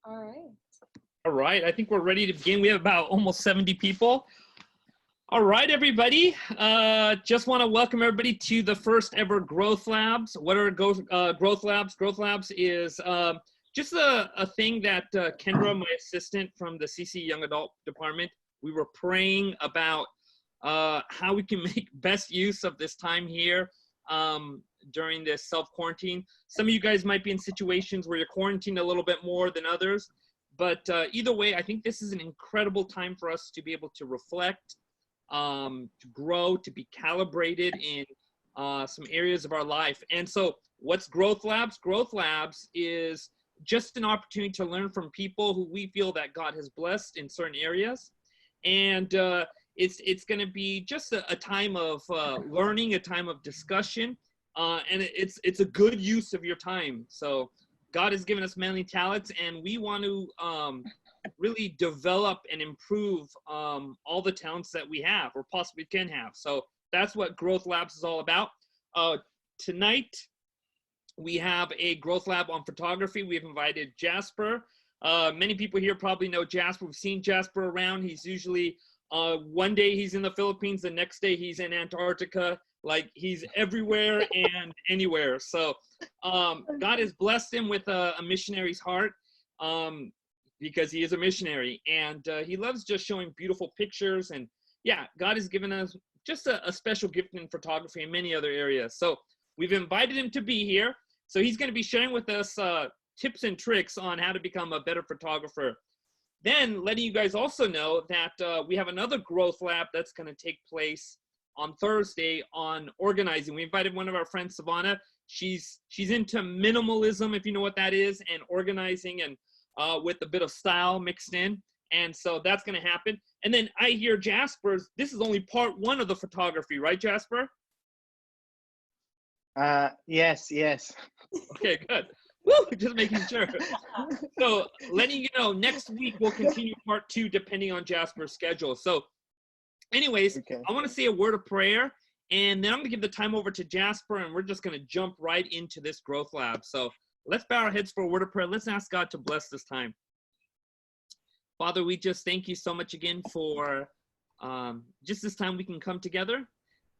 All right. All right, I think we're ready to begin. We have about almost 70 people. All right, everybody. Just want to welcome everybody to the first ever Growth Labs. What are Growth Labs? Growth Labs is just a thing that Kendra, my assistant from the CC Young Adult Department, we were praying about how we can make best use of this time here during this self-quarantine. Some of you guys might be in situations where you're quarantined a little bit more than others, but either way, I think this is an incredible time for us to be able to reflect, to grow, to be calibrated in some areas of our life. And so what's Growth Labs? Growth Labs is just an opportunity to learn from people who we feel that God has blessed in certain areas. And it's going to be just a time of learning, a time of discussion, and it's a good use of your time. So God has given us many talents, and we want to really develop and improve all the talents that we have or possibly can have. So that's what Growth Labs is all about. Tonight, we have a Growth Lab on photography. We've invited Jasper. Many people here probably know Jasper. We've seen Jasper around. He's usually, one day he's in the Philippines, the next day he's in Antarctica. Like, he's everywhere and anywhere. So God has blessed him with a missionary's heart because he is a missionary. And he loves just showing beautiful pictures. And yeah, God has given us just a special gift in photography and many other areas. So we've invited him to be here. So he's going to be sharing with us tips and tricks on how to become a better photographer. Then letting you guys also know that we have another Growth Lab that's going to take place on Thursday on organizing. We invited one of our friends, Savannah. She's into minimalism, if you know what that is, and organizing, and with a bit of style mixed in. And so that's going to happen. And then I hear Jasper's, this is only part one of the photography, right, Jasper? Yes. Okay, good. Woo, just making sure. So letting you know, next week we'll continue part two depending on Jasper's schedule. So anyways, okay. I want to say a word of prayer, and then I'm going to give the time over to Jasper, and we're just going to jump right into this Growth Lab. So let's bow our heads for a word of prayer. Let's ask God to bless this time. Father, we just thank you so much again for just this time we can come together.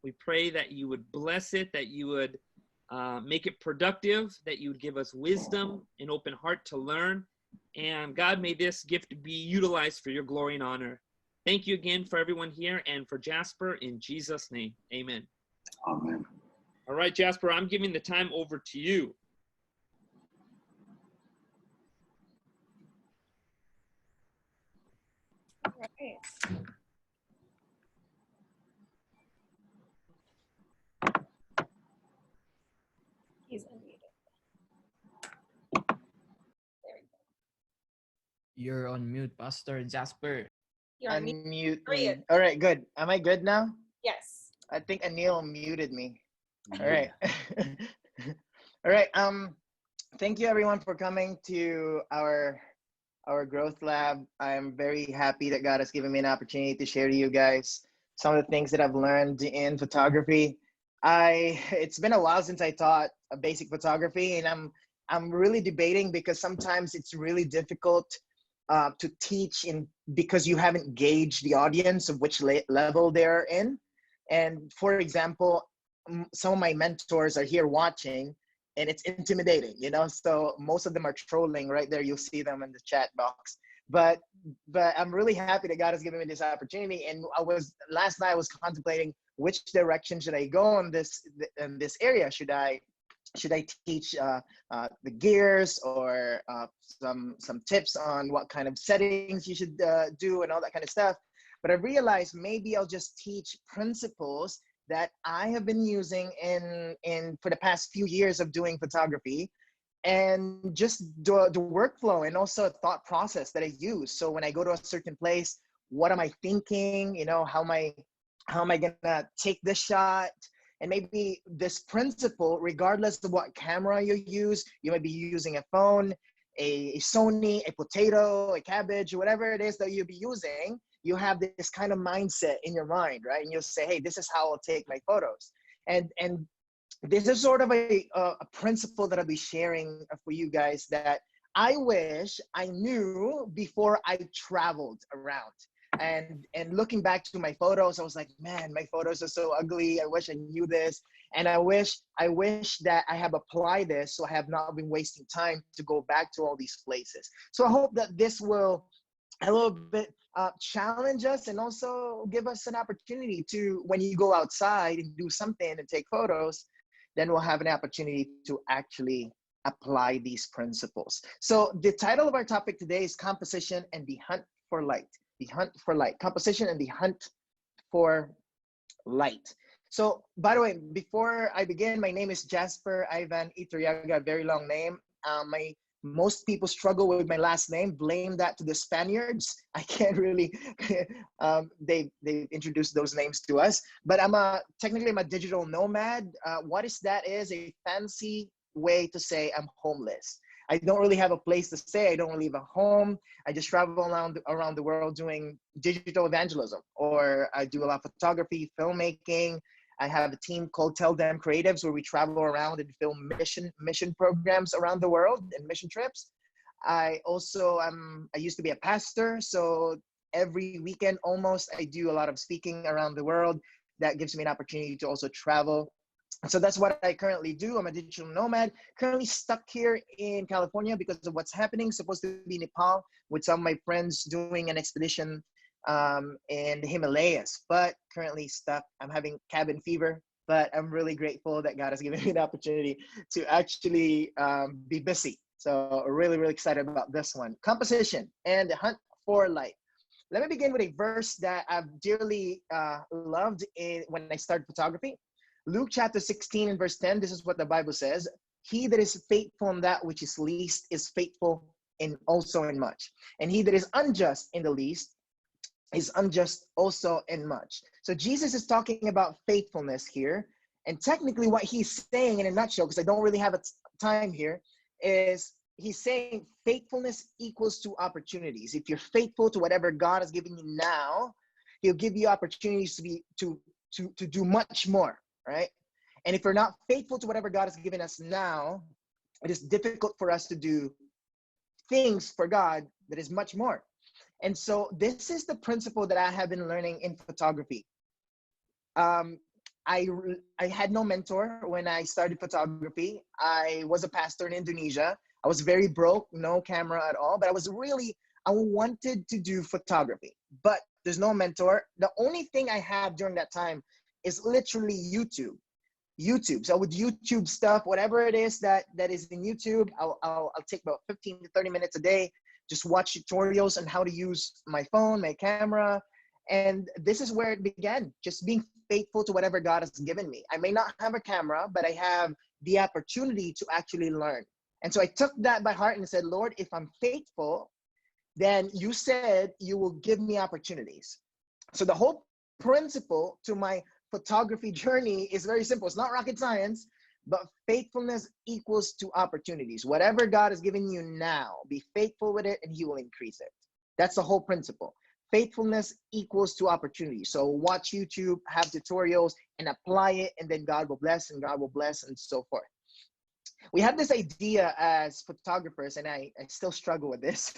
We pray that you would bless it, that you would make it productive, that you would give us wisdom, an open heart to learn. And God, may this gift be utilized for your glory and honor. Thank you again for everyone here and for Jasper, in Jesus' name. Amen. Amen. All right, Jasper, I'm giving the time over to you. All right. He's unmuted. There we go. You're on mute, Pastor Jasper. You're on mute. Unmute me. All right, good. Am I good now? Yes. I think Anil muted me. All right. All right. Thank you everyone for coming to our Growth Lab. I'm very happy that God has given me an opportunity to share to you guys some of the things that I've learned in photography. It's been a while since I taught a basic photography, and I'm really debating because sometimes it's really difficult to teach because you haven't gauged the audience of which level they're in. And for example, some of my mentors are here watching, and it's intimidating, you know, so most of them are trolling right there. You'll see them in the chat box. But I'm really happy that God has given me this opportunity. And last night I was contemplating which direction should I go in this area. Should I teach the gears, or some tips on what kind of settings you should do and all that kind of stuff? But I realized maybe I'll just teach principles that I have been using for the past few years of doing photography, and just the workflow and also a thought process that I use. So when I go to a certain place, what am I thinking? You know, how am I gonna take this shot? And maybe this principle, regardless of what camera you use, you might be using a phone, a Sony, a potato, a cabbage, whatever it is that you'll be using, you have this kind of mindset in your mind, right? And you'll say, hey, this is how I'll take my photos. And this is sort of a principle that I'll be sharing for you guys that I wish I knew before I traveled around. And looking back to my photos, I was like, man, my photos are so ugly. I wish I knew this. And I wish that I have applied this so I have not been wasting time to go back to all these places. So I hope that this will a little bit challenge us and also give us an opportunity to, when you go outside and do something and take photos, then we'll have an opportunity to actually apply these principles. So the title of our topic today is Composition and the Hunt for Light. The Hunt for Light. Composition and the Hunt for Light. So, by the way, before I begin, my name is Jasper Ivan Iturriaga, a very long name. Most people struggle with my last name. Blame that to the Spaniards. I can't really. They introduced those names to us. But technically I'm a digital nomad. What is that? Is a fancy way to say I'm homeless. I don't really have a place to stay. I don't really have a home. I just travel around the world doing digital evangelism, or I do a lot of photography, filmmaking. I have a team called Tell Them Creatives where we travel around and film mission programs around the world and mission trips. I also I used to be a pastor, so every weekend almost I do a lot of speaking around the world. That gives me an opportunity to also travel. So that's what I currently do. I'm a digital nomad, currently stuck here in California because of what's happening. Supposed to be Nepal with some of my friends doing an expedition in the Himalayas, but currently stuck. I'm having cabin fever, but I'm really grateful that God has given me the opportunity to actually be busy. So really, really excited about this one. Composition and the Hunt for Light. Let me begin with a verse that I've dearly loved when I started photography. Luke chapter 16 and verse 10, this is what the Bible says. He that is faithful in that which is least is faithful in also in much. And he that is unjust in the least is unjust also in much. So Jesus is talking about faithfulness here. And technically what he's saying in a nutshell, because I don't really have a time here, is he's saying faithfulness equals to opportunities. If you're faithful to whatever God has given you now, he'll give you opportunities to do much more. Right? And if we're not faithful to whatever God has given us now, it is difficult for us to do things for God that is much more. And so this is the principle that I have been learning in photography. I had no mentor when I started photography. I was a pastor in Indonesia. I was very broke, no camera at all, but I wanted to do photography, but there's no mentor. The only thing I have during that time is literally YouTube. So with YouTube stuff, whatever it is that is in YouTube, I'll take about 15 to 30 minutes a day, just watch tutorials on how to use my phone, my camera. And this is where it began, just being faithful to whatever God has given me. I may not have a camera, but I have the opportunity to actually learn. And so I took that by heart and said, Lord, if I'm faithful, then you said you will give me opportunities. So the whole principle to my photography journey is very simple. It's not rocket science, but faithfulness equals to opportunities. Whatever God has given you now, be faithful with it and he will increase it. That's the whole principle. Faithfulness equals to opportunity. So watch YouTube, have tutorials and apply it, and then God will bless and God will bless and so forth. We have this idea as photographers, and I still struggle with this.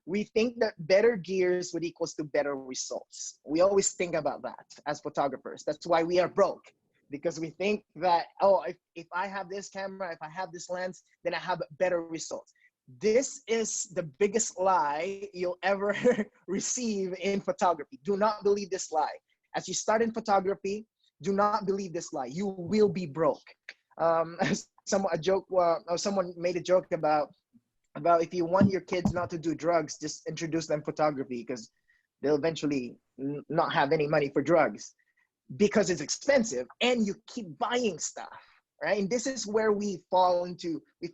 We think that better gears would equals to better results. We always think about that as photographers. That's why we are broke, because we think that, oh, if I have this camera, if I have this lens, then I have better results. This is the biggest lie you'll ever receive in photography. Do not believe this lie. As you start in photography, do not believe this lie. You will be broke. Someone made a joke about if you want your kids not to do drugs, just introduce them photography, because they'll eventually not have any money for drugs because it's expensive and you keep buying stuff, right? And this is where we fall into the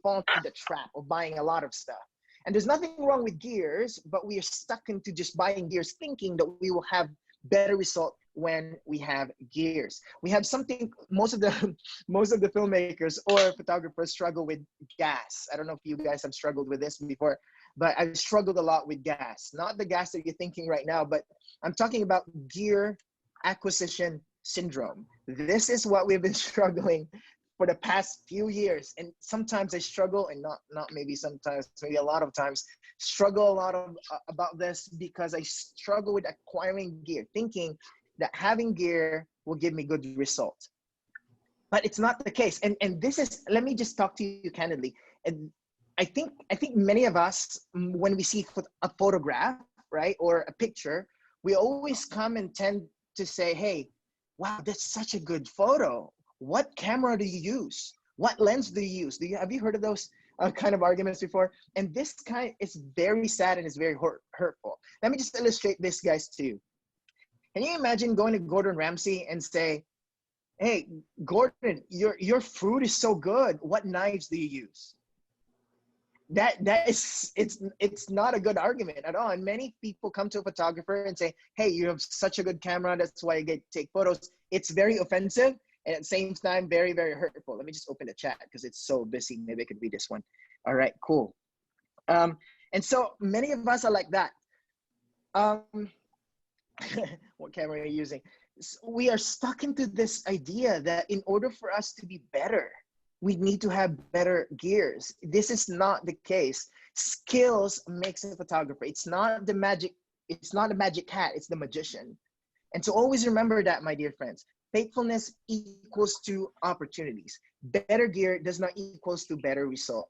trap of buying a lot of stuff. And there's nothing wrong with gears, but we are stuck into just buying gears thinking that we will have better result when we have gears. We have something, most of the filmmakers or photographers struggle with gas. I don't know if you guys have struggled with this before, but I've struggled a lot with gas. Not the gas that you're thinking right now, but I'm talking about gear acquisition syndrome. This is what we've been struggling for the past few years. And sometimes I struggle, and not maybe sometimes, maybe a lot of times, struggle a lot of about this because I struggle with acquiring gear, thinking that having gear will give me good results. But it's not the case. And this is, let me just talk to you candidly. And I think many of us, when we see a photograph, right, or a picture, we always come and tend to say, hey, wow, that's such a good photo. What camera do you use? What lens do you use? Have you heard of those kind of arguments before? And this kind is very sad and it's very hurtful. Let me just illustrate this, guys, to you. Can you imagine going to Gordon Ramsay and say, hey, Gordon, your food is so good. What knives do you use? It's not a good argument at all. And many people come to a photographer and say, hey, you have such a good camera. That's why I get to take photos. It's very offensive. And at the same time, very, very hurtful. Let me just open the chat because it's so busy. Maybe I could read this one. All right, cool. And so many of us are like that. What camera are you using? We are stuck into this idea that in order for us to be better, we need to have better gears. This is not the case. Skills makes a photographer. It's not the magic hat, it's the magician. And so always remember that, my dear friends. Faithfulness equals to opportunities. Better gear does not equals to better result.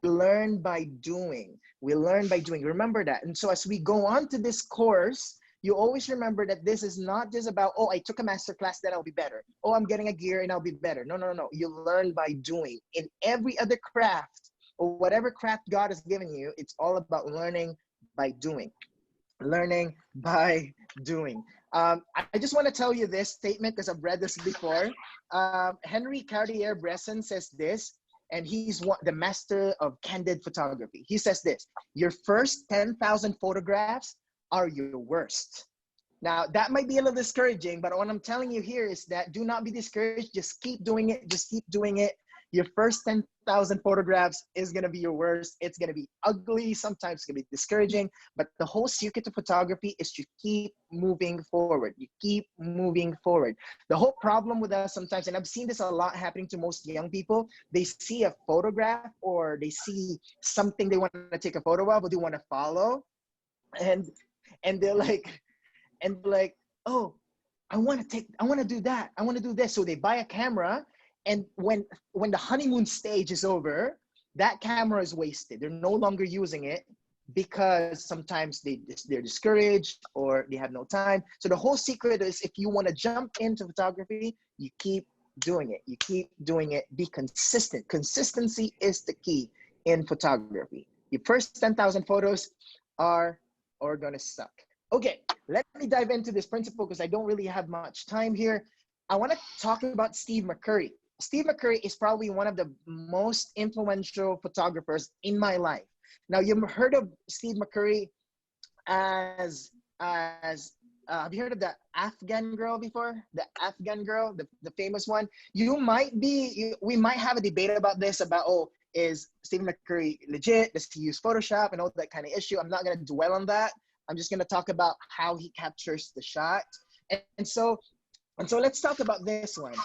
We learn by doing. We learn by doing. Remember that. And so as we go on to this course, you always remember that this is not just about, oh, I took a master class, then I'll be better. Oh, I'm getting a gear and I'll be better. No, no, no, no. You learn by doing. In every other craft or whatever craft God has given you, it's all about learning by doing. Learning by doing. I just want to tell you this statement because I've read this before. Henry Cartier-Bresson says this, and he's the master of candid photography. He says this: your first 10,000 photographs are your worst. Now, that might be a little discouraging, but what I'm telling you here is that do not be discouraged. Just keep doing it. Just keep doing it. Your first 10,000 photographs is going to be your worst. It's going to be ugly. Sometimes it's going to be discouraging, but the whole secret to photography is to keep moving forward. You keep moving forward. The whole problem with us sometimes, and I've seen this a lot happening to most young people, they see a photograph or they see something they want to take a photo of or they want to follow. And they're like, oh, I want to do that. I want to do this. So they buy a camera. And when the honeymoon stage is over, that camera is wasted. They're no longer using it because sometimes they're discouraged or they have no time. So the whole secret is, if you want to jump into photography, you keep doing it. You keep doing it. Be consistent. Consistency is the key in photography. Your first 10,000 photos are going to suck. Okay, let me dive into this principle because I don't really have much time here. I want to talk about Steve McCurry. Steve McCurry is probably one of the most influential photographers in my life. Now, you've heard of Steve McCurry as have you heard of the Afghan girl before? The Afghan girl, the famous one. We might have a debate about this, about, oh, is Steve McCurry legit? Does he use Photoshop and all that kind of issue? I'm not going to dwell on that. I'm just going to talk about how he captures the shot. And so let's talk about this one.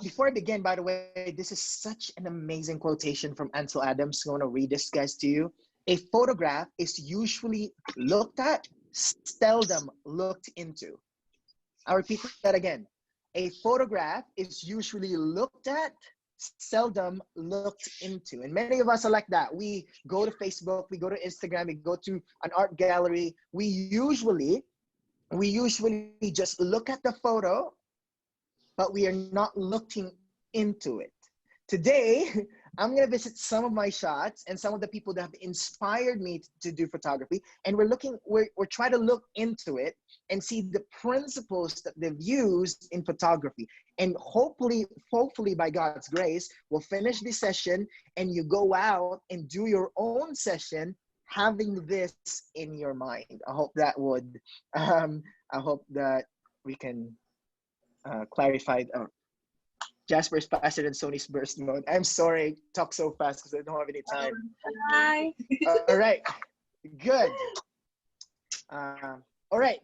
Before I begin, by the way, this is such an amazing quotation from Ansel Adams. I'm going to read this, guys, to you. A photograph is usually looked at, seldom looked into. I'll repeat that again. A photograph is usually looked at, seldom looked into. And many of us are like that. We go to Facebook, we go to Instagram, we go to an art gallery. We usually just look at the photo, but we are not looking into it. Today, I'm going to visit some of my shots and some of the people that have inspired me to do photography. And we're trying to look into it and see the principles that they've used in photography. And hopefully by God's grace, we'll finish this session and you go out and do your own session having this in your mind. I hope that we can clarified. Jasper is faster than Sony's burst mode. I'm sorry, talk so fast because I don't have any time. Hi. All right, good. All right,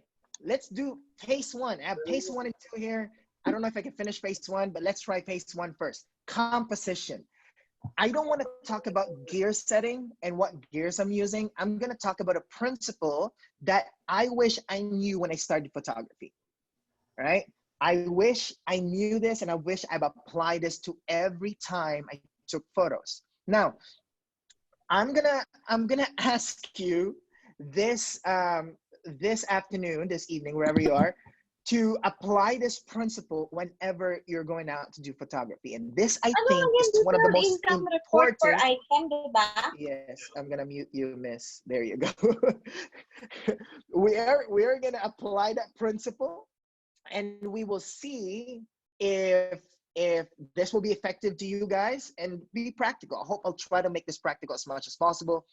let's do phase one. I have phase 1 and 2 here. I don't know if I can finish phase 1, but let's try phase 1 first. composition. I don't want to talk about gear setting and what gears I'm using. I'm going to talk about a principle that I wish I knew when I started photography, right? I wish I knew this, and I wish I've applied this to every time I took photos. Now, I'm gonna ask you this this afternoon, this evening, wherever you are, to apply this principle whenever you're going out to do photography. And this, I think, is one of the most income report per important. item, diba? Yes, I'm gonna mute you, miss. There you go. we are gonna apply that principle, and we will see if this will be effective to you guys, and be practical. I hope I'll try to make this practical as much as possible.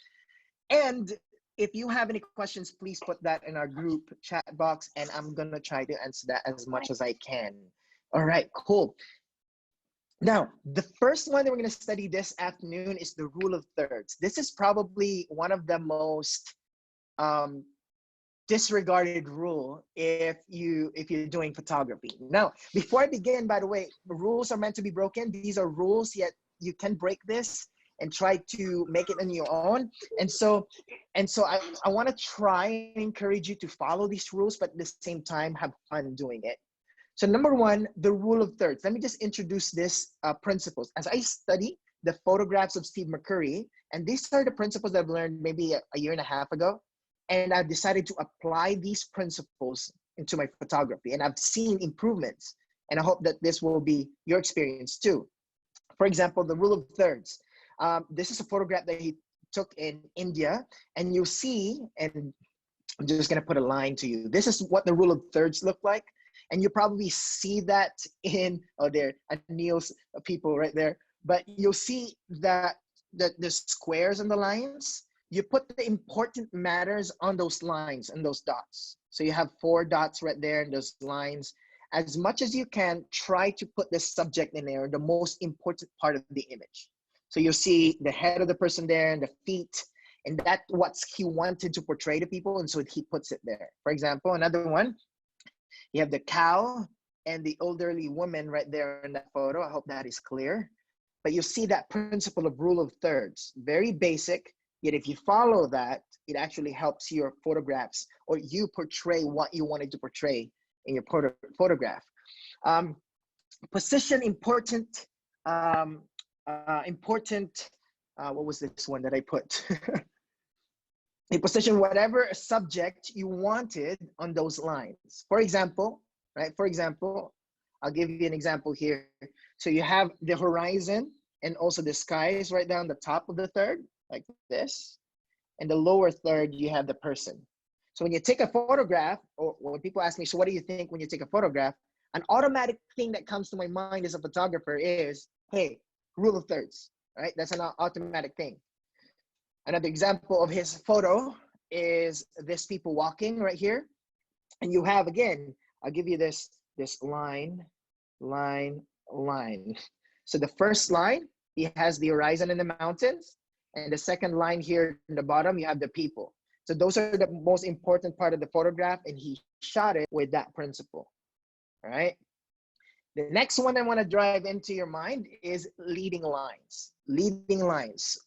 And if you have any questions, please put that in our group chat box, and I'm gonna try to answer that as much as I can. All right, cool. Now, the first one that we're gonna study this afternoon is the rule of thirds. This is probably one of the most disregarded rule if you're doing photography. Now, before I begin, by the way, rules are meant to be broken. These are rules, yet you can break this and try to make it on your own. And so I want to try and encourage you to follow these rules, but at the same time have fun doing it. So number one, the rule of thirds. Let me just introduce this principles. As I study the photographs of Steve McCurry, and these are the principles that I've learned maybe a year and a half ago, and I've decided to apply these principles into my photography, and I've seen improvements, and I hope that this will be your experience too. For example, the rule of thirds. This is a photograph that he took in India, and you'll see, and I'm just gonna put a line to you. This is what the rule of thirds look like, and you probably see that in, oh, there, Neil's people right there, but you'll see that the squares and the lines, you put the important matters on those lines and those dots. So you have 4 dots right there and those lines. As much as you can, try to put the subject in there, the most important part of the image. So you'll see the head of the person there and the feet, and that's what he wanted to portray to people, and so he puts it there. For example, another one, you have the cow and the elderly woman right there in that photo. I hope that is clear. But you see that principle of rule of thirds, very basic. Yet if you follow that, it actually helps your photographs, or you portray what you wanted to portray in your photograph. Position important, what was this one that I put? You position whatever subject you wanted on those lines. For example, right? For example, I'll give you an example here. So you have the horizon and also the skies right down the top of the third, like this. And the lower third, you have the person. So when you take a photograph, or when people ask me, so what do you think when you take a photograph? An automatic thing that comes to my mind as a photographer is, hey, rule of thirds, right? That's an automatic thing. Another example of his photo is this people walking right here. And you have, again, I'll give you this line, line, line. So the first line, he has the horizon and the mountains. And the second line here in the bottom, you have the people. So those are the most important part of the photograph, and he shot it with that principle, all right? The next one I want to drive into your mind is leading lines. Leading lines.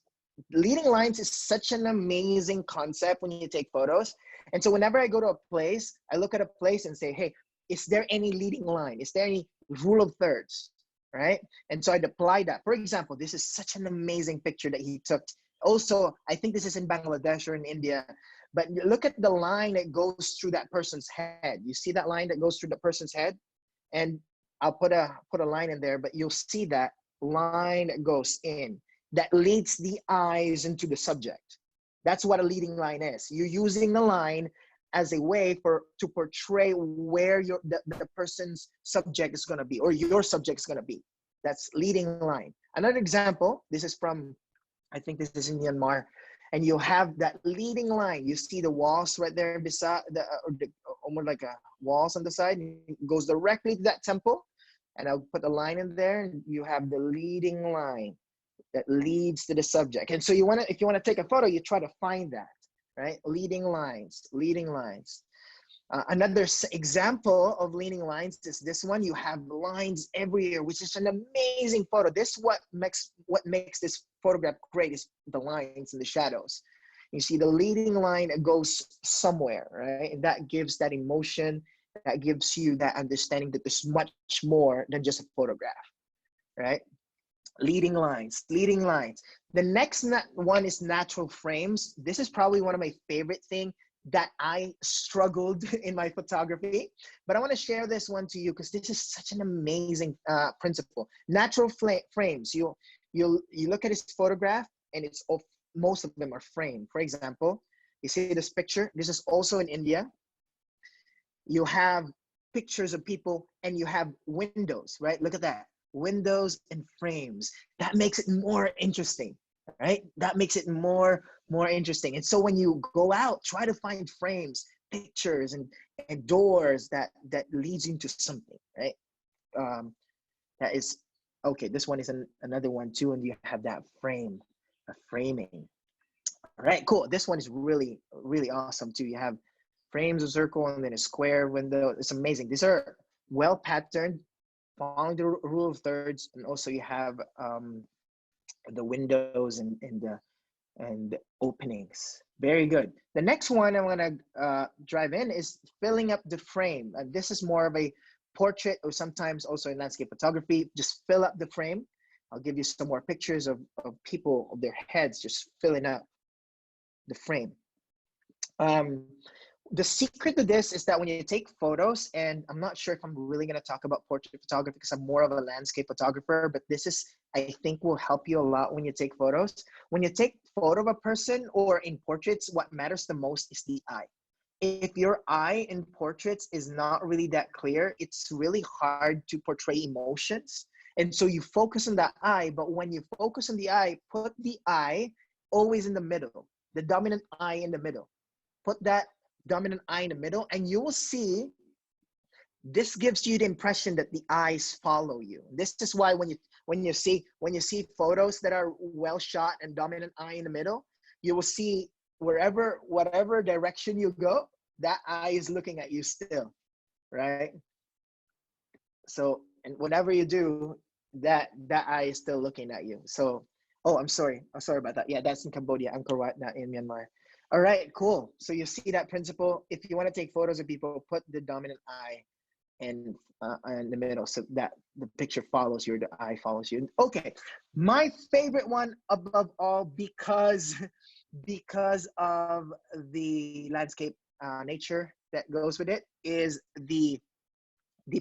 Leading lines is such an amazing concept when you take photos. And so whenever I go to a place, I look at a place and say, hey, is there any leading line? Is there any rule of thirds, right? And so I'd apply that. For example, this is such an amazing picture that he took. Also, I think this is in Bangladesh or in India, but look at the line that goes through that person's head. You see that line that goes through the person's head? And I'll put a line in there, but you'll see that line that goes in, that leads the eyes into the subject. That's what a leading line is. You're using the line as a way to portray where the person's subject is going to be, or your subject is going to be. That's leading line. Another example, this is from, I think this is in Myanmar, and you have that leading line. You see the walls right there beside almost like a walls on the side. It goes directly to that temple, and I'll put a line in there, and you have the leading line that leads to the subject. And so if you want to take a photo, you try to find that, right? Leading lines, leading lines. Another example of leading lines is this one. You have lines everywhere, which is an amazing photo. This what makes this photograph great is the lines and the shadows. You see the leading line, it goes somewhere, right? And that gives that emotion, that gives you that understanding that there's much more than just a photograph, right? Leading lines, leading lines. The next one is natural frames. This is probably one of my favorite things that I struggled in my photography, but I want to share this one to you because this is such an amazing principle. Natural frames. You look at his photograph, and it's most of them are framed. For example, you see this picture. This is also in India. You have pictures of people, and you have windows, right? Look at that. Windows and frames. That makes it more interesting, right? That makes it more interesting. And so when you go out, try to find frames, pictures, and doors that leads you into something, right? That is okay. This one is another one too, and you have that frame, a framing. All right, cool. This one is really awesome too. You have frames, a circle, and then a square window. It's amazing. These are well patterned, following the rule of thirds, and also you have the windows and the openings. Very good. The next one I want to drive in is filling up the frame. This is more of a portrait, or sometimes also in landscape photography. Just fill up the frame. I'll give you some more pictures of people, of their heads, just filling up the frame. The secret to this is that when you take photos, and I'm not sure if I'm really going to talk about portrait photography because I'm more of a landscape photographer, but this is, I think, will help you a lot when you take photos. When you take photo of a person or in portraits, what matters the most is the eye. If your eye in portraits is not really that clear, it's really hard to portray emotions. And so you focus on the eye, but when you focus on the eye, put the eye always in the middle, the dominant eye in the middle. Put that dominant eye in the middle, and you will see this gives you the impression that the eyes follow you. This is why when you see photos that are well shot and dominant eye in the middle, you will see whatever direction you go, that eye is looking at you still, right? So, and whatever you do, that eye is still looking at you. So, oh, I'm sorry about that. Yeah, that's in Cambodia, Angkor Wat, not in Myanmar. All right, cool. So you see that principle. If you want to take photos of people, put the dominant eye in the middle so that the picture follows you, or the eye follows you. Okay, my favorite one above all, because of the landscape nature that goes with it, is the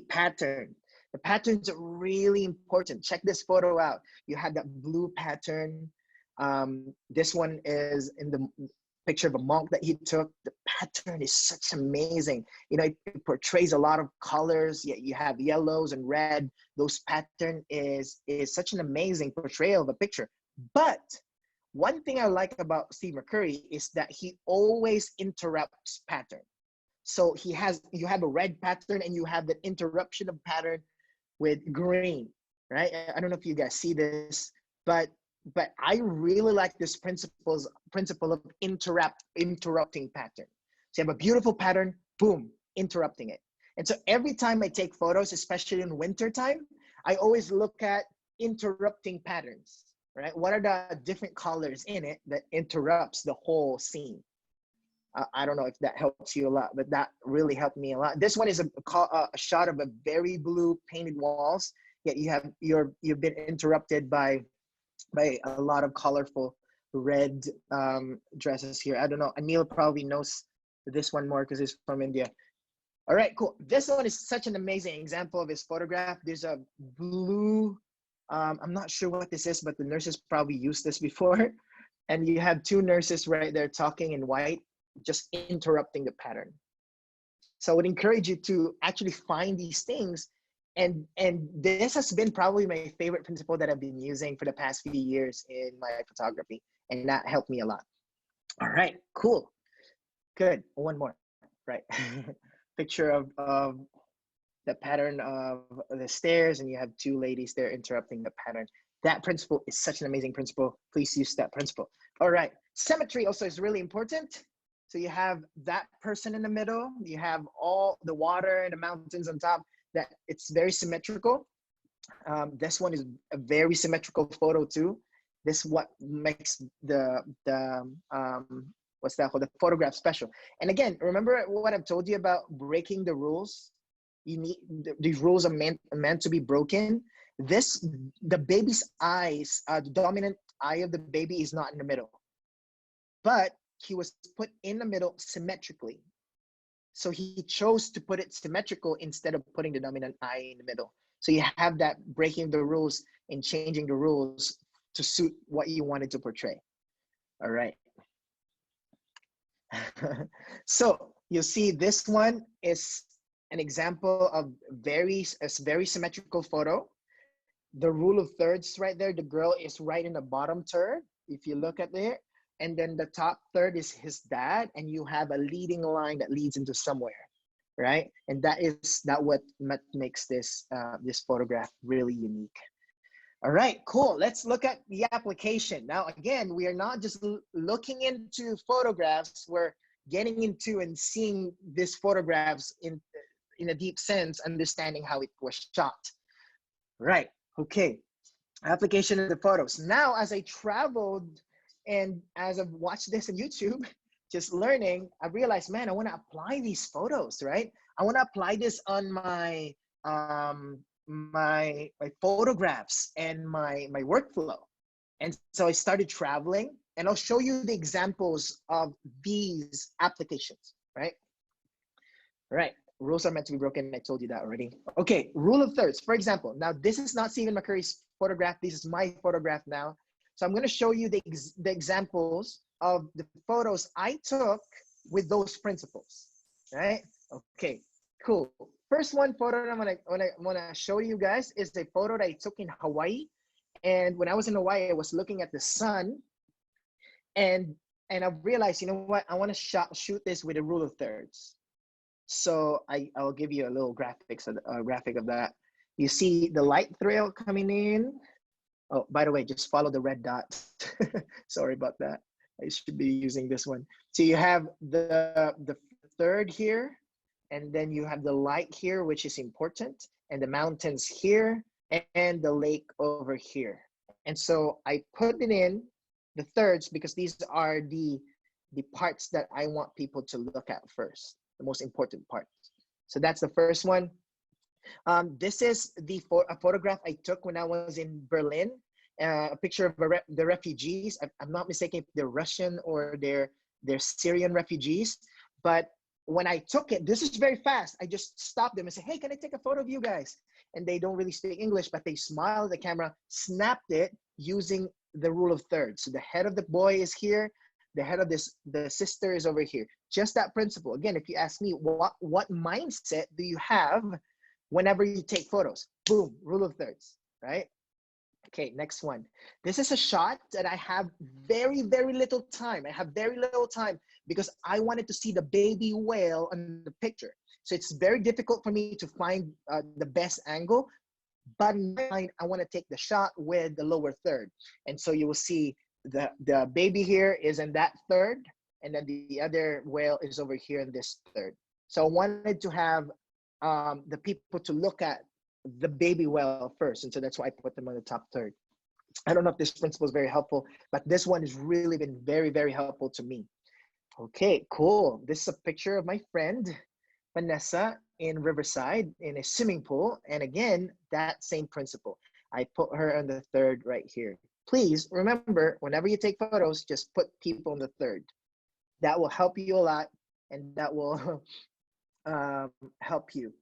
pattern. The patterns are really important. Check this photo out. You had that blue pattern. This one is in the picture of a monk that he took. The pattern is such amazing. You know, it portrays a lot of colors. You have yellows and red. Those pattern is such an amazing portrayal of a picture. But one thing I like about Steve McCurry is that he always interrupts pattern. So you have a red pattern, and you have the interruption of pattern with green, right? I don't know if you guys see this, but I really like this principle of interrupting pattern. So you have a beautiful pattern, boom, interrupting it. And so every time I take photos, especially in winter time, I always look at interrupting patterns, right? What are the different colors in it that interrupts the whole scene? I don't know if that helps you a lot, but that really helped me a lot. This one is a shot of a very blue painted walls, yet you've been interrupted by a lot of colorful red dresses here. I don't know. Anil probably knows this one more because he's from India. All right, cool. This one is such an amazing example of his photograph. There's a blue, I'm not sure what this is, but the nurses probably used this before. And you have two nurses right there talking in white, just interrupting the pattern. So I would encourage you to actually find these things. And this has been probably my favorite principle that I've been using for the past few years in my photography. And that helped me a lot. All right, cool. Good. One more, right? Picture of the pattern of the stairs, and you have two ladies there interrupting the pattern. That principle is such an amazing principle. Please use that principle. All right. Symmetry also is really important. So you have that person in the middle, you have all the water and the mountains on top, that it's very symmetrical. This one is a very symmetrical photo too. This what makes the what's that called, the photograph special. And again, remember what I've told you about breaking the rules? You need, these rules are meant to be broken. The baby's eyes, the dominant eye of the baby is not in the middle, but he was put in the middle symmetrically. So he chose to put it symmetrical instead of putting the dominant eye in the middle. So you have that breaking the rules and changing the rules to suit what you wanted to portray. All right. So you'll see this one is an example of a very symmetrical photo. The rule of thirds right there, the girl is right in the bottom third, if you look at it. And then the top third is his dad, and you have a leading line that leads into somewhere, right? And that what makes this this photograph really unique. All right, cool. Let's look at the application. Now, again, we are not just looking into photographs, we're getting into and seeing these photographs in a deep sense, understanding how it was shot. Right, okay. Application of the photos. Now, as I traveled and as I've watched this on YouTube, just learning, I realized, man, I want to apply these photos, right? I want to apply this on my my photographs and my workflow. And so I started traveling, and I'll show you the examples of these applications, right? Right. Rules are meant to be broken. I told you that already. Okay, rule of thirds. For example, now this is not Stephen McCurry's photograph. This is my photograph now. So I'm going to show you the examples of the photos I took with those principles, right? Okay, cool. First one photo that I want to show you guys is a photo that I took in Hawaii. And when I was in Hawaii, I was looking at the sun, and I realized, you know what? I want to shoot this with a rule of thirds. So I'll give you a little graphic of that. You see the light trail coming in. Oh, by the way, just follow the red dot. Sorry about that. I should be using this one. So you have the third here, and then you have the light here, which is important, and the mountains here, and the lake over here. And so I put it in the thirds because these are the parts that I want people to look at first, the most important parts. So that's the first one. This is a photograph I took when I was in Berlin, a picture of the refugees. I'm not mistaken if they're Russian or they're Syrian refugees. But when I took it, this is very fast. I just stopped them and said, hey, can I take a photo of you guys? And they don't really speak English, but they smiled at the camera, snapped it using the rule of thirds. So the head of the boy is here. The head of the sister is over here. Just that principle. Again, if you ask me, what mindset do you have whenever you take photos? Boom, rule of thirds, right? Okay, next one. This is a shot that I have very, very little time. I have very little time because I wanted to see the baby whale on the picture. So it's very difficult for me to find the best angle, but in my mind, I want to take the shot with the lower third. And so you will see the baby here is in that third, and then the other whale is over here in this third. So I wanted to have the people to look at the baby whale first, and so that's why I put them on the top third. I don't know if this principle is very helpful, but this one has really been very, very helpful to me. Okay, cool. This is a picture of my friend Vanessa in Riverside in a swimming pool, and again, that same principle. I put her on the third right here. Please remember, whenever you take photos, just put people on the third. That will help you a lot, and that will help you.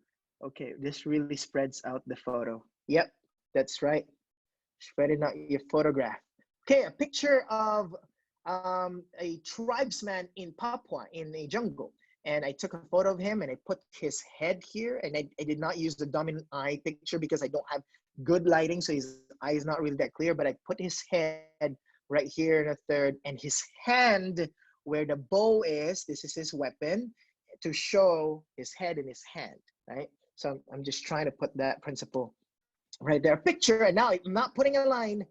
Okay, this really spreads out the photo. Yep, that's right. Spreading out your photograph. Okay, a picture of a tribesman in Papua in a jungle. And I took a photo of him and I put his head here, and I did not use the dominant eye picture because I don't have good lighting, so his eye is not really that clear, but I put his head right here in a third, and his hand where the bow is, this is his weapon, to show his head in his hand, right? So I'm just trying to put that principle right there. Picture, and now I'm not putting a line.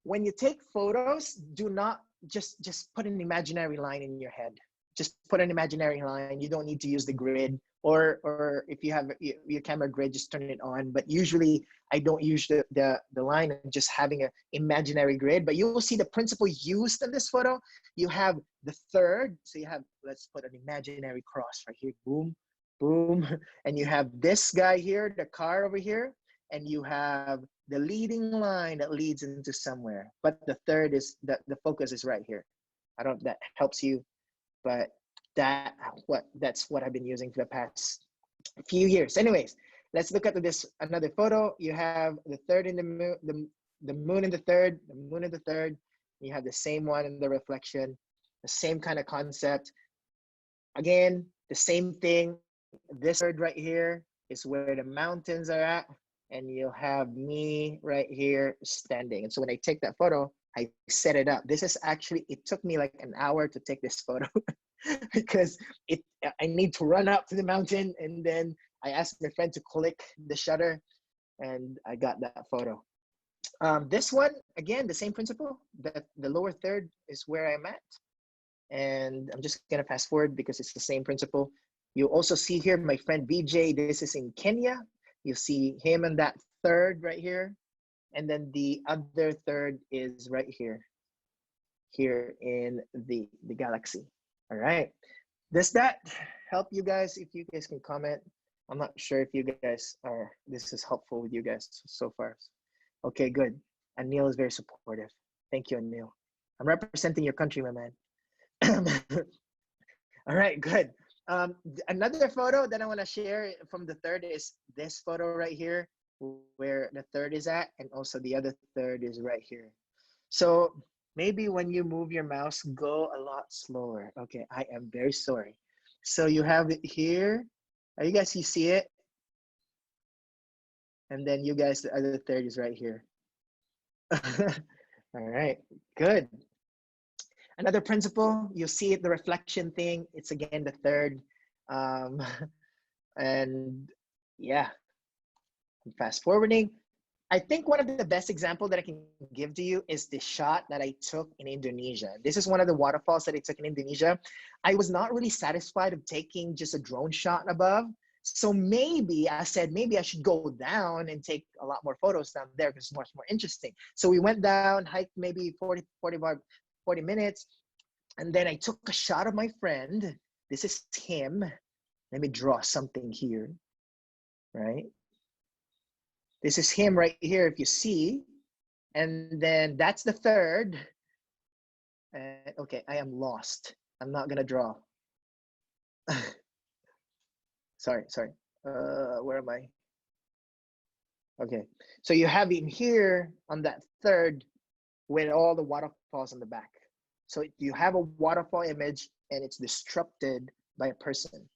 When you take photos, do not just put an imaginary line in your head. just put an imaginary line. You don't need to use the grid, or if you have your camera grid, just turn it on. But usually I don't use the line of just having an imaginary grid, but you will see the principle used in this photo. You have the third, so you have, let's put an imaginary cross right here, boom, boom. And you have this guy here, the car over here, and you have the leading line that leads into somewhere. But the third is, the focus is right here. I don't know if that helps you, but that's what I've been using for the past few years. Anyways, let's look at this another photo. You have the third in the moon, the moon in the third, the moon in the third. You have the same one in the reflection, the same kind of concept. Again, the same thing. This third right here is where the mountains are at, and you'll have me right here standing. And so when I take that photo, I set it up. This is actually, it took me like an hour to take this photo because I need to run up to the mountain, and then I asked my friend to click the shutter, and I got that photo. This one, again, the same principle. The lower third is where I'm at. And I'm just gonna fast forward because it's the same principle. You also see here my friend VJ, this is in Kenya. You see him in that third right here. And then the other third is right here, here in the galaxy. All right. Does that help you guys? If you guys can comment. I'm not sure if you guys are, this is helpful with you guys so far. Okay, good. Anil is very supportive. Thank you, Anil. I'm representing your country, my man. All right, good. Another photo that I want to share from the third is this photo right here, where the third is at, and also the other third is right here. So maybe when you move your mouse, go a lot slower. Okay, I am very sorry. So you have it here. You guys, you see it? And then you guys, the other third is right here. All right, good. Another principle, you see it, the reflection thing, it's again the third. And yeah, fast forwarding. I think one of the best example that I can give to you is the shot that I took in Indonesia. This is one of the waterfalls that I took in Indonesia. I was not really satisfied of taking just a drone shot above. So maybe I said, maybe I should go down and take a lot more photos down there because it's much more interesting. So we went down, hiked maybe 40 minutes. And then I took a shot of my friend. This is him. Let me draw something here, right? This is him right here, if you see. And then that's the third. Okay, I am lost. I'm not gonna draw. Sorry. Where am I? Okay, so you have him here on that third with all the waterfalls on the back. So you have a waterfall image and it's disrupted by a person.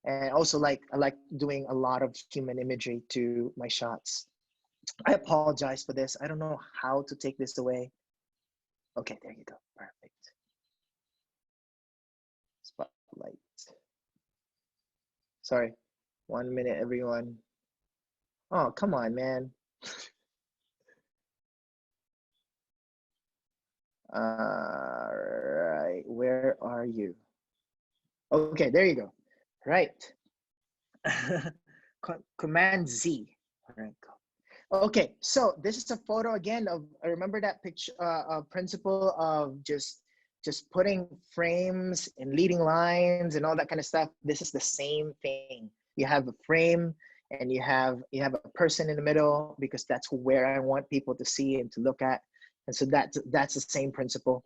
And also I like doing a lot of human imagery to my shots. I apologize for this. I don't know how to take this away. Okay, there you go, perfect. Spotlight. Sorry, 1 minute, everyone. Oh, come on, man. All right, where are you? Okay, there you go. Right. Command Z. All right, go. Okay, so this is a photo again of, I remember that picture, principle of just putting frames and leading lines and all that kind of stuff. This is the same thing. You have a frame and you have a person in the middle because that's where I want people to see and to look at. And so that's the same principle.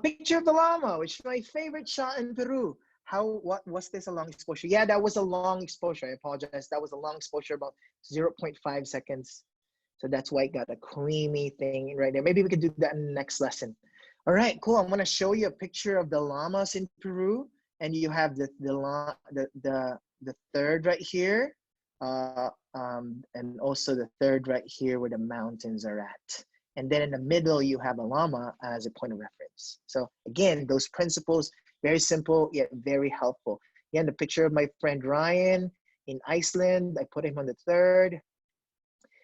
Picture of the llama, which is my favorite shot in Peru. What was this, a long exposure? Yeah, that was a long exposure. I apologize. That was a long exposure, about 0.5 seconds. So that's why it got a creamy thing right there. Maybe we could do that in the next lesson. All right, cool. I'm gonna show you a picture of the llamas in Peru, and you have the third right here, and also the third right here where the mountains are at. And then in the middle, you have a llama as a point of reference. So again, those principles, very simple, yet very helpful. Again, the picture of my friend Ryan in Iceland, I put him on the third.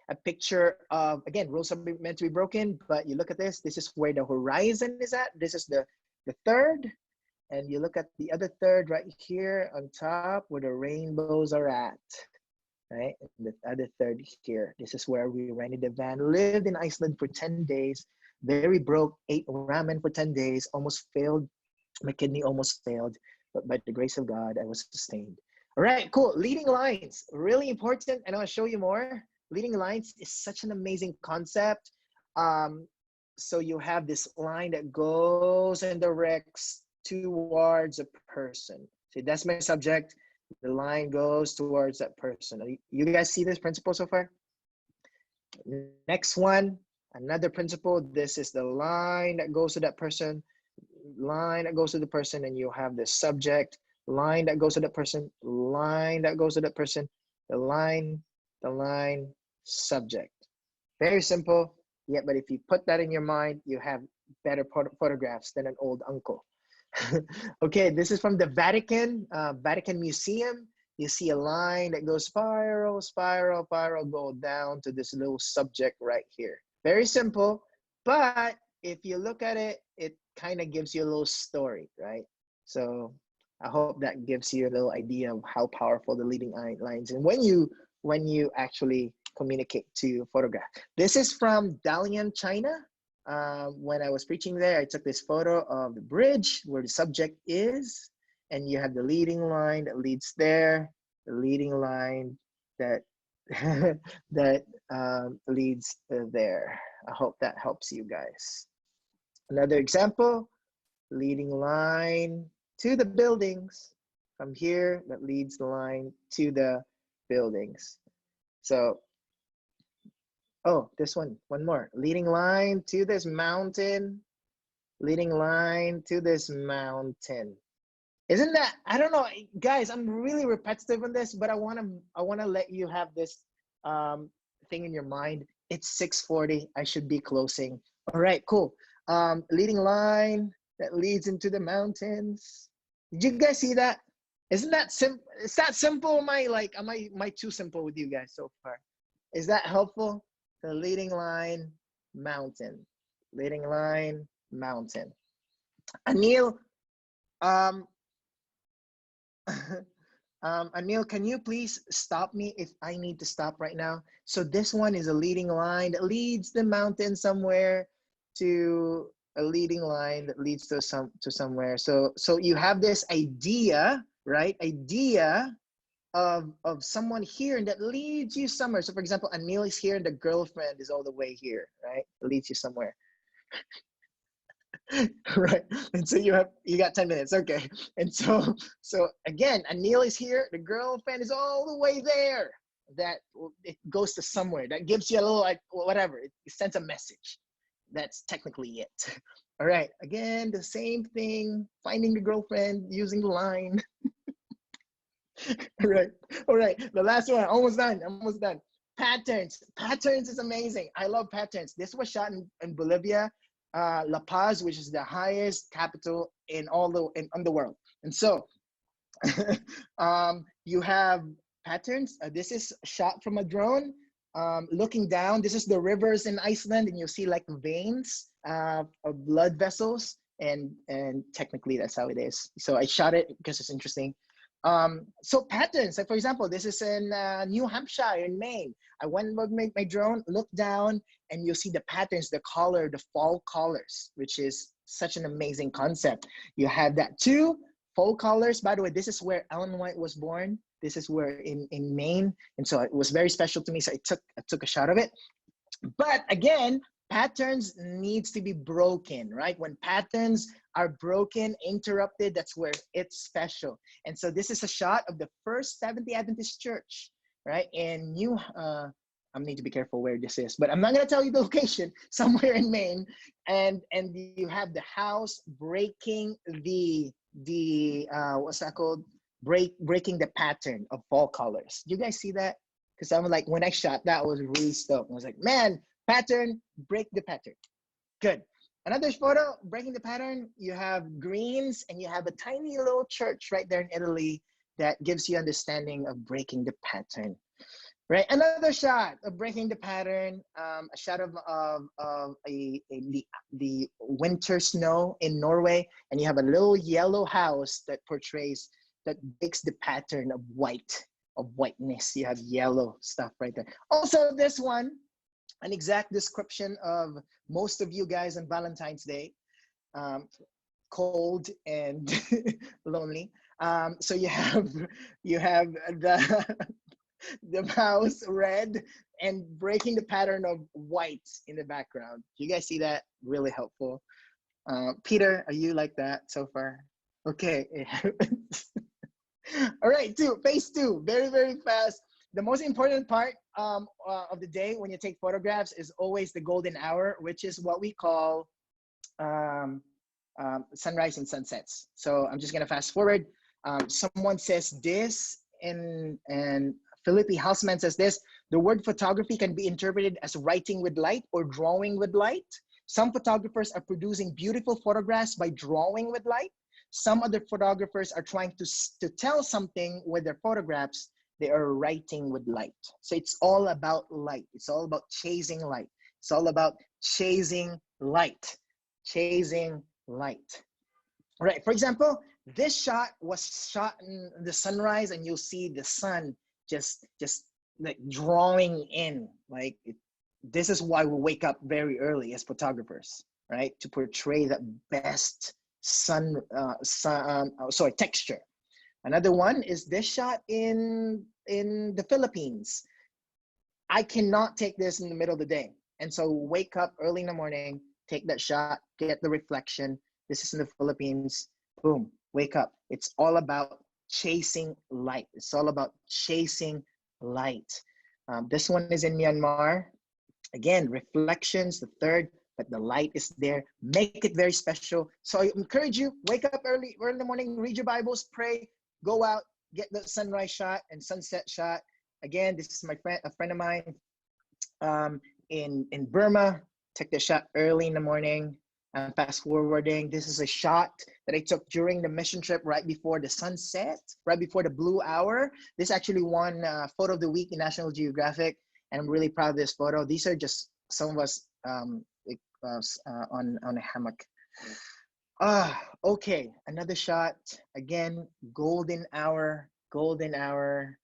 A picture of, again, rules are meant to be broken, but you look at this, this is where the horizon is at. This is the third. and you look at the other third right here on top where the rainbows are at, right? And the other third here. This is where we rented a van, lived in Iceland for 10 days, very broke, ate ramen for 10 days, almost failed. My kidney almost failed, but by the grace of God, I was sustained. All right, cool. Leading lines, really important. And I'll show you more. Leading lines is such an amazing concept. So you have this line that goes and directs towards a person. So that's my subject. The line goes towards that person. You guys see this principle so far? Next one, another principle. This is the line that goes to that person, line that goes to the person, and you have the subject, line that goes to that person, line that goes to that person, the line, subject. Very simple. Yeah, but if you put that in your mind, you have better photographs than an old uncle. Okay, this is from the Vatican Museum. You see a line that goes spiral, spiral, spiral, go down to this little subject right here. Very simple, but if you look at it, it kind of gives you a little story, right? So I hope that gives you a little idea of how powerful the leading lines and when you actually communicate to photograph. This is from Dalian, China. When I was preaching there, I took this photo of the bridge where the subject is, and you have the leading line that leads there, the leading line that that leads there. I hope that helps you guys. Another example, leading line to the buildings. From here, that leads the line to the buildings. So, oh, this one more. Leading line to this mountain, leading line to this mountain. Isn't that, I don't know, guys, I'm really repetitive on this, but I wanna let you have this thing in your mind. It's 6:40, I should be closing. All right, cool. Leading line that leads into the mountains. Did you guys see that? Isn't that simple? Is that simple? Am I too simple with you guys so far? Is that helpful? The leading line, mountain. Leading line, mountain. Anil, Anil, can you please stop me if I need to stop right now? So this one is a leading line that leads the mountain somewhere to a leading line that leads to somewhere. So you have this idea, right? Idea of someone here and that leads you somewhere. So for example, Anil is here and the girlfriend is all the way here, right? It leads you somewhere. Right, and so you got 10 minutes, okay. And so again, Anil is here, the girlfriend is all the way there. That it goes to somewhere that gives you a little, like, whatever, it sends a message. That's technically it. All right, again, the same thing, finding the girlfriend using the line. All right, the last one, almost done. Patterns is amazing. I love patterns. This was shot in Bolivia, La Paz, which is the highest capital in on the world. And so you have patterns. This is shot from a drone. Looking down, this is the rivers in Iceland, and you'll see like veins of blood vessels, and technically that's how it is. So I shot it because it's interesting. So patterns, like for example, this is in New Hampshire in Maine. I went with my drone, looked down, and you'll see the patterns, the color, the fall colors, which is such an amazing concept. You have that too, fall colors. By the way, this is where Ellen White was born. This is where in Maine. And so it was very special to me. So I took a shot of it. But again, patterns needs to be broken, right? When patterns are broken, interrupted, that's where it's special. And so this is a shot of the First Seventh-day Adventist Church, right? And I need to be careful where this is, but I'm not gonna tell you the location, somewhere in Maine. And you have the house breaking the what's that called? Breaking the pattern of fall colors. Do you guys see that? Because I'm like, when I shot that, I was really stoked. I was like, man, pattern, break the pattern. Good. Another photo, breaking the pattern, you have greens and you have a tiny little church right there in Italy that gives you understanding of breaking the pattern. Right, another shot of breaking the pattern. A shot of the winter snow in Norway, and you have a little yellow house that portrays, that breaks the pattern of whiteness. You have yellow stuff right there. Also, this one, an exact description of most of you guys on Valentine's Day, cold and lonely. So you have the mouse red and breaking the pattern of white in the background. You guys see that? Really helpful. Peter, are you like that so far? Okay. All right, phase two, very, very fast. The most important part of the day when you take photographs is always the golden hour, which is what we call sunrise and sunsets. So I'm just gonna fast forward. Someone says this, and Philippi Hausman says this: the word photography can be interpreted as writing with light or drawing with light. Some photographers are producing beautiful photographs by drawing with light. Some other photographers are trying to tell something with their photographs. They are writing with light. So it's all about light. It's all about chasing light. It's all about chasing light. Chasing light. All right, for example, this shot was shot in the sunrise, and you'll see the sun just like drawing in. Like this is why we wake up very early as photographers, right? To portray the best texture. Another one is this shot in the Philippines. I cannot take this in the middle of the day, and so wake up early in the morning, take that shot, get the reflection. This is in the Philippines. Boom, wake up. It's all about chasing light. It's all about chasing light. This one is in Myanmar. Again, reflections, the third, but the light is there. Make it very special. So I encourage you, wake up early in the morning, read your Bibles, pray, go out, get the sunrise shot and sunset shot. Again, this is a friend of mine in Burma. Took the shot early in the morning. Fast forwarding, this is a shot that I took during the mission trip right before the sunset, right before the blue hour. This actually won Photo of the Week in National Geographic, and I'm really proud of this photo. These are just some of us on a hammock. Okay, another shot. Again, golden hour, golden hour.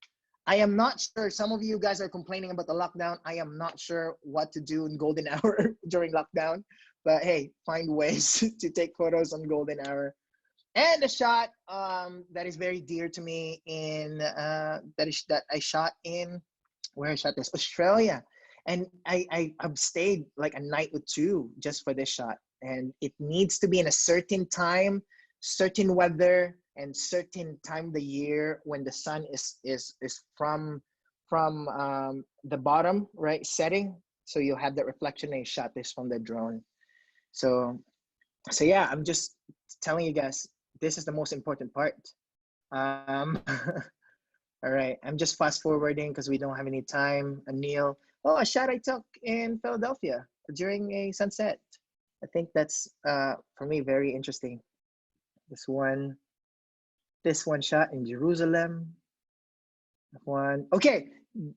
I am not sure, some of you guys are complaining about the lockdown. I am not sure what to do in golden hour during lockdown. But hey, find ways to take photos on golden hour. And a shot that is very dear to me that I shot in, where I shot this, Australia. And I've stayed like a night or two just for this shot. And it needs to be in a certain time, certain weather, and certain time of the year when the sun is from the bottom, right, setting. So you'll have that reflection, and you shot this from the drone. So yeah, I'm just telling you guys, this is the most important part. All right, I'm just fast forwarding because we don't have any time. Anil, a shot I took in Philadelphia during a sunset. I think that's for me very interesting. This one shot in Jerusalem. One. Okay,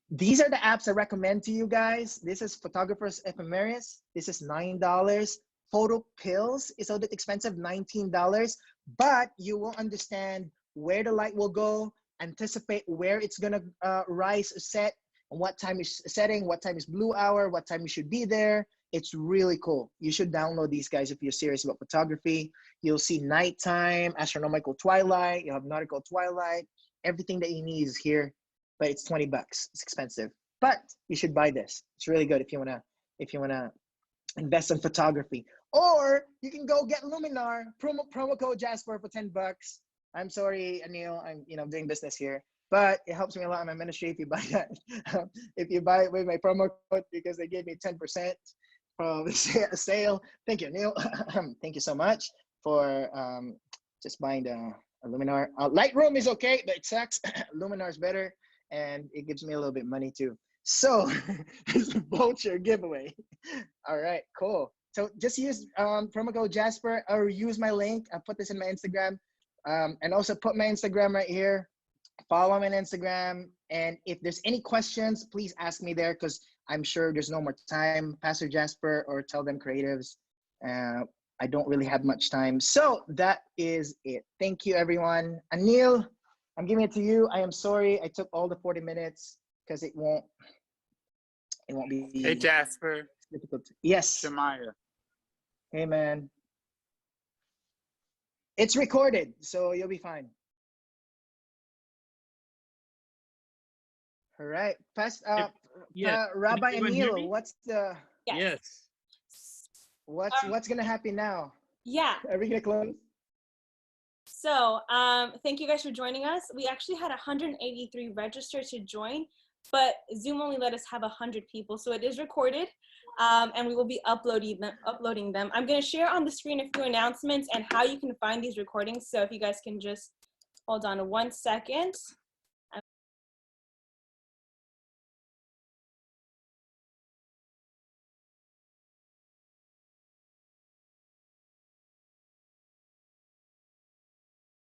these are the apps I recommend to you guys. This is Photographers Ephemeris. This is $9. Photo Pills is a bit expensive, $19, but you will understand where the light will go, anticipate where it's gonna rise or set, and what time is setting, what time is blue hour, what time you should be there. It's really cool. You should download these guys if you're serious about photography. You'll see nighttime, astronomical twilight, you have nautical twilight. Everything that you need is here, but it's $20. It's expensive, but you should buy this. It's really good if you wanna invest in photography. Or you can go get Luminar, promo code Jasper for $10. I'm sorry, Anil, I'm doing business here, but it helps me a lot in my ministry if you buy that. If you buy it with my promo code, because they gave me 10% from the sale. Thank you, Anil. Thank you so much for just buying the Luminar. Lightroom is okay, but it sucks. Luminar is better, and it gives me a little bit of money too. So it's a voucher giveaway. All right, cool. So just use promo code Jasper, or use my link. I'll put this in my Instagram, and also put my Instagram right here. Follow me on Instagram. And if there's any questions, please ask me there because I'm sure there's no more time. Pastor Jasper or Tell Them Creatives. I don't really have much time. So that is it. Thank you, everyone. Anil, I'm giving it to you. I am sorry I took all the 40 minutes because it won't be Hey, Jasper. difficult. Yes. Shemaya. Hey, man. It's recorded, so you'll be fine. All right. Rabbi Can anyone hear me? Anil, what's the Yes. what's gonna happen now? Yeah. Are we gonna close? So thank you guys for joining us. We actually had 183 registered to join, but Zoom only let us have 100 people. So it is recorded, and we will be uploading them. I'm going to share on the screen a few announcements and how you can find these recordings. So if you guys can just hold on 1 second.